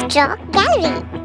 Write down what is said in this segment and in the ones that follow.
Draw Gallery.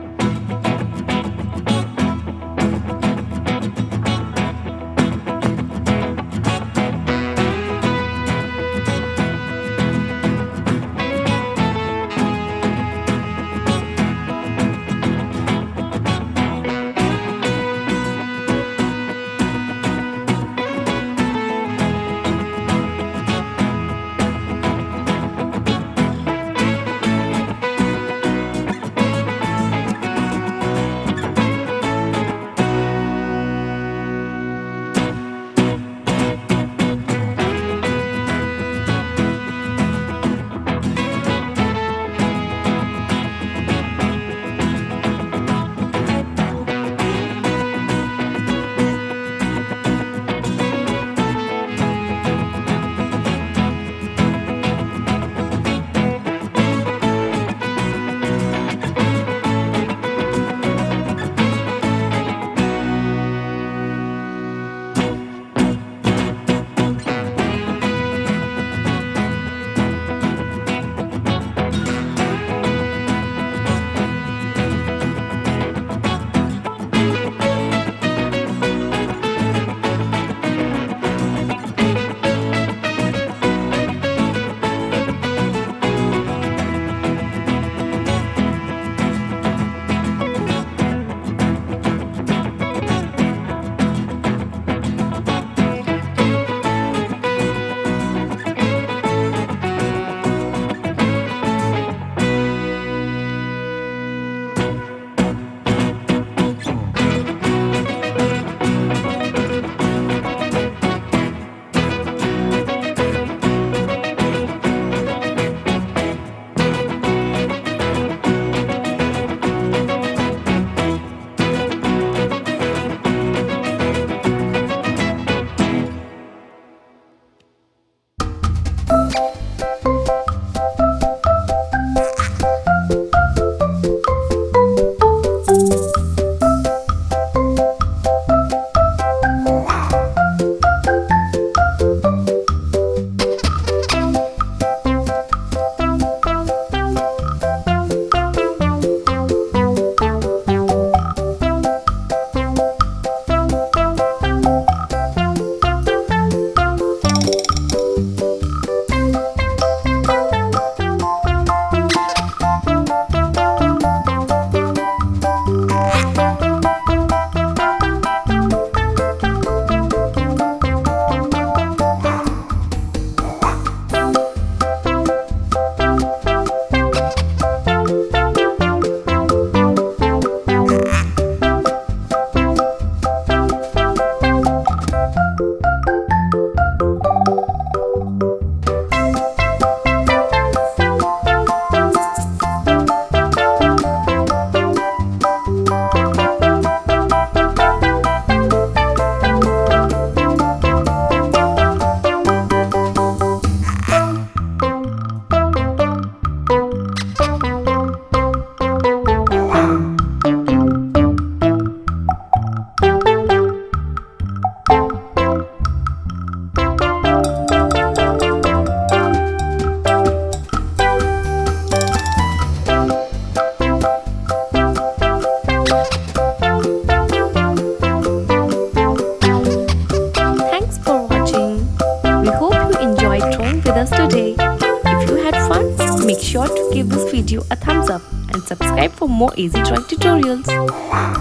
us today. If you had fun, make sure to give this video a thumbs up and subscribe for more easy drawing tutorials.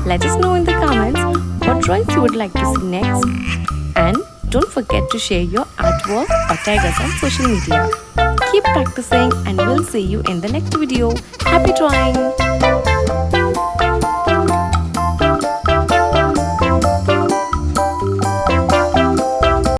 Let us know in the comments what drawings you would like to see next. And don't forget to share your artwork or tag us on social media. Keep practicing and we'll see you in the next video. Happy drawing!